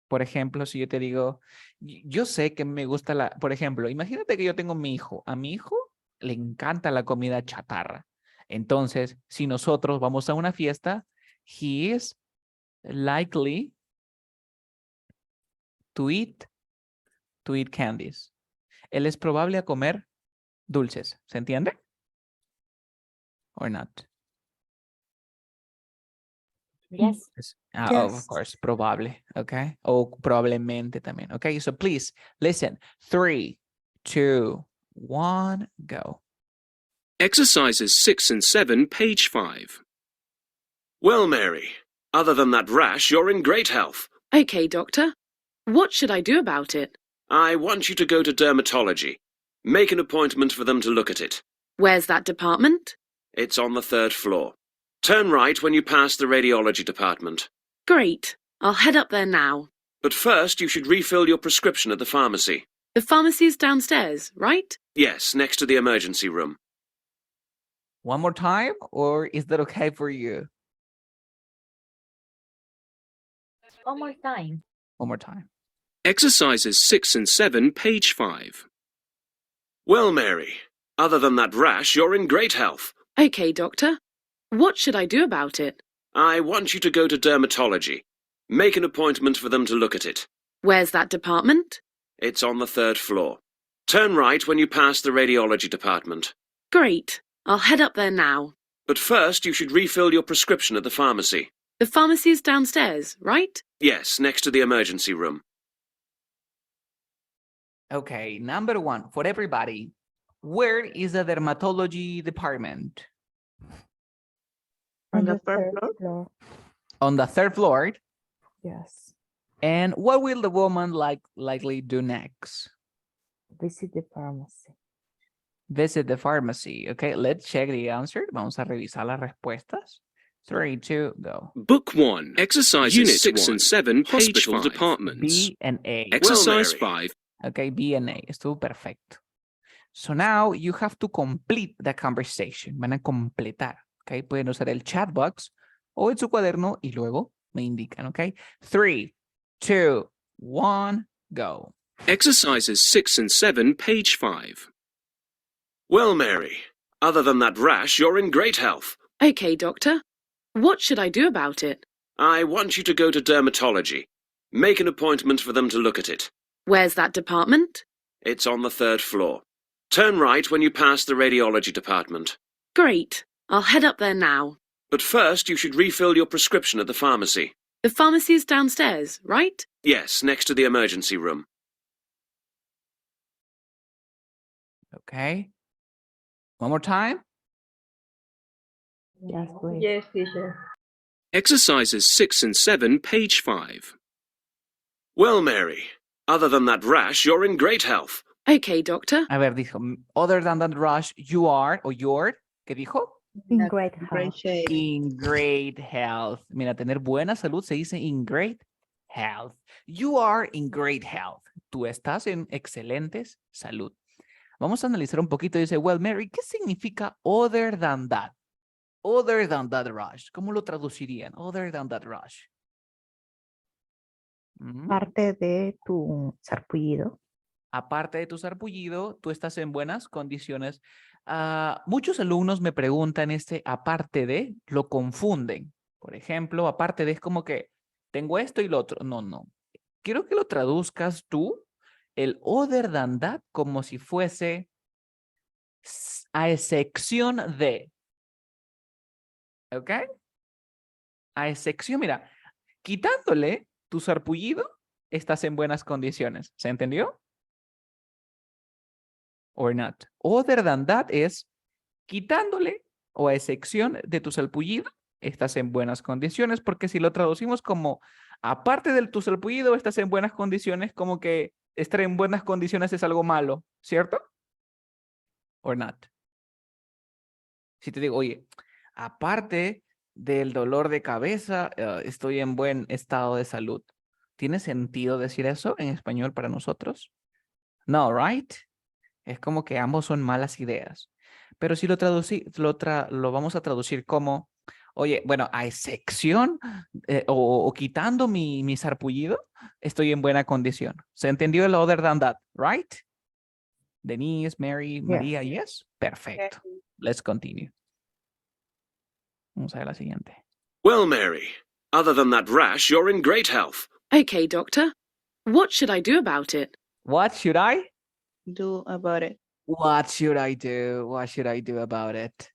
Por ejemplo, si yo te digo, yo sé que me gusta por ejemplo, imagínate que yo tengo mi hijo. A mi hijo le encanta la comida chatarra. Entonces, si nosotros vamos a una fiesta, he is likely to eat candies. Él es probable a comer dulces. ¿Se entiende? Or not? Yes. Of course, probable, okay? O probablemente también, okay? So please, listen. 3, 2, 1, go. Exercises 6 and 7, page 5. Well, Mary, other than that rash, you're in great health. Okay, doctor. What should I do about it? I want you to go to dermatology. Make an appointment for them to look at it. Where's that department? It's on the 3rd floor. Turn right when you pass the radiology department. Great. I'll head up there now. But first, you should refill your prescription at the pharmacy. The pharmacy's downstairs, right? Yes, next to the emergency room. One more time, or is that okay for you? One more time. One more time. Exercises 6 and 7, page 5. Well, Mary, other than that rash, you're in great health. Okay, doctor. What should I do about it? I want you to go to dermatology. Make an appointment for them to look at it. Where's that department? It's on the 3rd floor. Turn right when you pass the radiology department. Great. I'll head up there now. But first, you should refill your prescription at the pharmacy. The pharmacy's downstairs, right? Yes, next to the emergency room. Okay, number 1 for everybody. Where is the dermatology department? On the first floor? On the 3rd floor. Yes. And what will the woman likely do next? Visit the pharmacy. Visit the pharmacy. Okay, let's check the answer. Vamos a revisar las respuestas. 3, 2, go. Book 1. Exercises Unit 6 1. and 7, page Hospital 5. departments. B and A. Exercise Well, Mary. 5. Okay, B and A. Estuvo perfecto. So now you have to complete the conversation. Van a completar. Okay, pueden usar el chat box o en su cuaderno y luego me indican. Okay, 3, 2, 1, go. Exercises 6 and 7, page 5. Well, Mary, other than that rash, you're in great health. Okay, doctor. What should I do about it? I want you to go to dermatology. Make an appointment for them to look at it. Where's that department? It's on the 3rd floor. Turn right when you pass the radiology department. Great. I'll head up there now. But first, you should refill your prescription at the pharmacy. The pharmacy's downstairs, right? Yes, next to the emergency room. Okay. One more time. Yes, please. Yes, teacher. Exercises 6 and 7, page 5. Well, Mary, other than that rash, you're in great health. Okay, doctor. A ver, dijo, other than that rush, you are, o your, ¿qué dijo? In great Great health. shape. In great health. Mira, tener buena salud se dice in great health. You are in great health. Tú estás en excelentes salud. Vamos a analizar un poquito. Dice, well, Mary, ¿qué significa other than that? Other than that rush. ¿Cómo lo traducirían? Other than that rush. Parte de tu sarpullido. Aparte de tu sarpullido, tú estás en buenas condiciones. Muchos alumnos me preguntan aparte de, lo confunden. Por ejemplo, aparte de es como que tengo esto y lo otro. No, no. Quiero que lo traduzcas tú, el other than that, como si fuese a excepción de. ¿Ok? A excepción, mira, quitándole tu sarpullido, estás en buenas condiciones. ¿Se entendió? Or not. Other than that es quitándole o a excepción de tu sarpullido, estás en buenas condiciones, porque si lo traducimos como aparte de tu sarpullido, estás en buenas condiciones, como que estar en buenas condiciones es algo malo, ¿cierto? Or not. Si te digo, oye, aparte del dolor de cabeza, estoy en buen estado de salud. ¿Tiene sentido decir eso en español para nosotros? No, right? Es como que ambos son malas ideas. Pero si lo vamos a traducir como, oye, bueno, a excepción o quitando mi sarpullido, estoy en buena condición. ¿Se entendió el other than that, right? Denise, Mary, María, yes? Perfecto. Let's continue. Vamos a ver la siguiente. Well, Mary, other than that rash, you're in great health. Okay, doctor. What should I do about it? What should I? Do about it. What should I do? What should I do about it?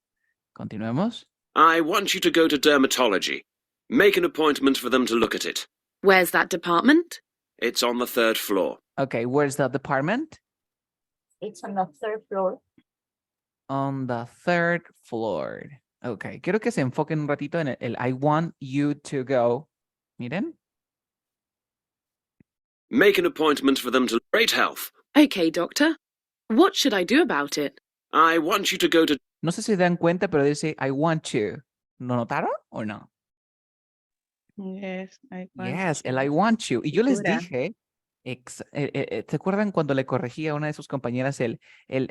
Continuemos. I want you to go to dermatology. Make an appointment for them to look at it. Where's that department? It's on the 3rd floor. Okay, where's the department? It's on the 3rd floor. On the third floor. Ok, quiero que se enfoquen un ratito en el I want you to go. Miren. Make an appointment for them to great health. Okay, doctor. What should I do about it? I want you to go to No sé si dan cuenta, pero dice I want you. ¿Lo notaron o no? Yes, I want Yes, el to. I want you. Y yo les Dura. dije, ¿se acuerdan cuando le corregí a una de sus compañeras el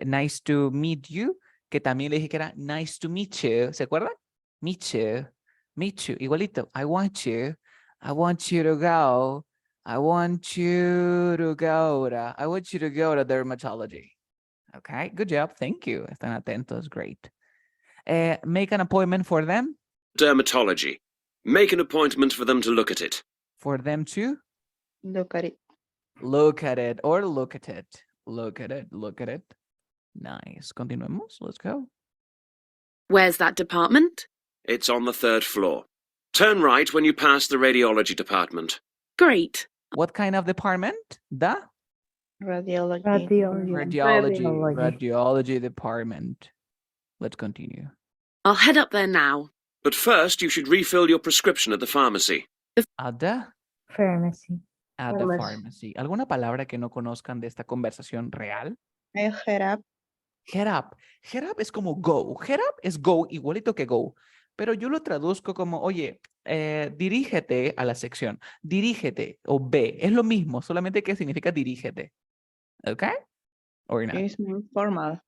nice to meet you? Que también le dije que era nice to meet you. ¿Se acuerdan? Meet you. Meet you. Igualito. I want you. I want you to go. I want you to go to, I want you to go to dermatology. Okay, good job. Thank you. Están atentos. Great. Make an appointment for them. dermatology. Make an appointment for them to look at it. For them to Look at it. look at it or look at it. Look at it. Look at it. Nice. Continuemos. Let's go. Where's that department? It's on the 3rd floor. Turn right when you pass the radiology department. Great. What kind of department? The Radiology. radiology department. Let's continue. I'll head up there now. But first, you should refill your prescription at the pharmacy. At the Pharmacy. pharmacy. ¿Alguna palabra que no conozcan de esta conversación real? I head up. Head up. Head up es como go. Head up es go, igualito que go. Pero yo lo traduzco como, oye, dirígete a la sección. Dirígete o ve. Es lo mismo, solamente que significa dirígete. ¿Ok? Or not. It's more formal.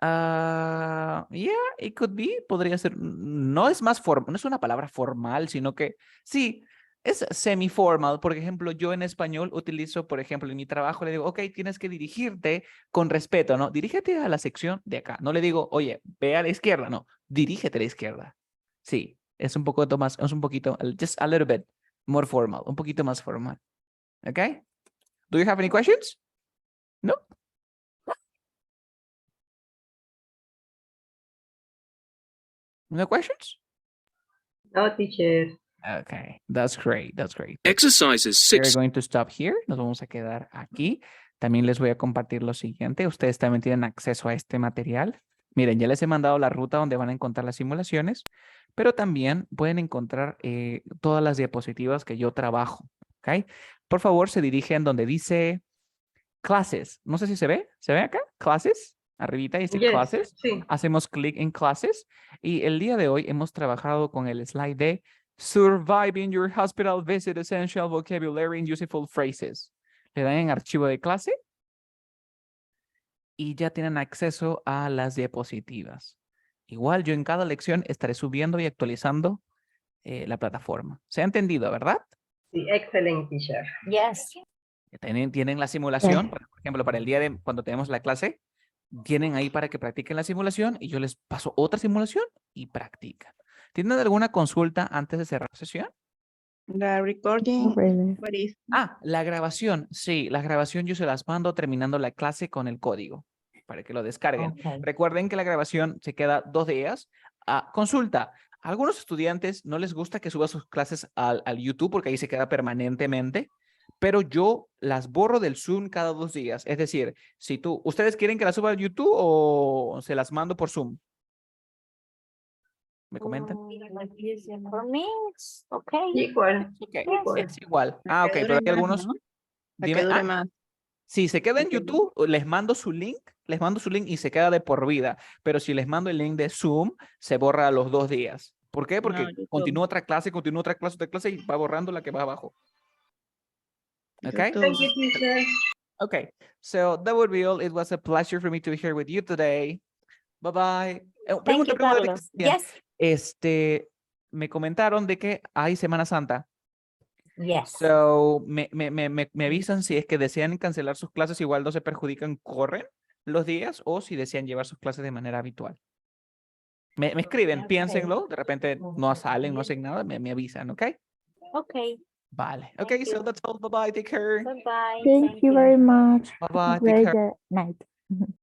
Yeah, it could be. Podría ser. No es más formal, no es una palabra formal, sino que sí, es semi-formal. Por ejemplo, yo en español utilizo, por ejemplo, en mi trabajo le digo, ok, tienes que dirigirte con respeto, ¿no? Dirígete a la sección de acá. No le digo, oye, ve a la izquierda, no. Dirígete a la izquierda. Sí, es un poco más, es un poquito, just a little bit more formal, un poquito más formal. ¿Ok? Do you have any questions? No? No questions? No, teacher. Okay, that's great. That's great. Exercises We're 6. going to stop here. Nos vamos a quedar aquí. También les voy a compartir lo siguiente. Ustedes también tienen acceso a este material. Miren, ya les he mandado la ruta donde van a encontrar las simulaciones, pero también pueden encontrar todas las diapositivas que yo trabajo. ¿Ok? Por favor, se dirigen donde dice clases. No sé si se ve. ¿Se ve acá? Clases. Arribita dice Yes, clases. sí. Hacemos clic en clases. Y el día de hoy hemos trabajado con el slide de Surviving your hospital visit, essential vocabulary and useful phrases. Le dan en archivo de clase y ya tienen acceso a las diapositivas. Igual yo en cada lección estaré subiendo y actualizando la plataforma. ¿Se ha entendido, verdad? Sí, excellent, teacher. Yes. Tienen la simulación, por ejemplo, para el día de cuando tenemos la clase, tienen ahí para que practiquen la simulación y yo les paso otra simulación y practican. ¿Tienen alguna consulta antes de cerrar la sesión? The recording. What is? La grabación. Sí, la grabación yo se las mando terminando la clase con el código para que lo descarguen. Okay. Recuerden que la grabación se queda 2 días. Consulta. A algunos estudiantes no les gusta que suba sus clases al YouTube porque ahí se queda permanentemente, pero yo las borro del Zoom cada 2 días. Es decir, si ¿ustedes quieren que las suba al YouTube o se las mando por Zoom? ¿Me comentan? For me, it's okay. Igual. Okay. Yes. Es igual. Para Ok, que pero dure hay más, algunos. ¿no? Para Dime, que dure más. si se queda en Ok. YouTube, les mando su link y se queda de por vida. Pero si les mando el link de Zoom, se borra a los 2 días. ¿Por qué? Porque No, YouTube. continúa otra clase y va borrando la que va abajo. Okay? YouTube. Thank you, teacher. Okay. So that would be all. It was a pleasure for me to be here with you today. Bye bye. Thank you, Carlos. Cristian. Yes. Me comentaron de que hay Semana Santa. Yes. So, me avisan si es que desean cancelar sus clases, igual no se perjudican, corren los días, o si desean llevar sus clases de manera habitual. Me escriben, Okay. piénsenlo, de repente no salen, no hacen nada, me avisan, ¿ok? Okay. Vale. Thank Okay, so you. that's all. Bye-bye. Take care. Bye-bye. Thank you very much. Bye-bye. Have a Take great care. night.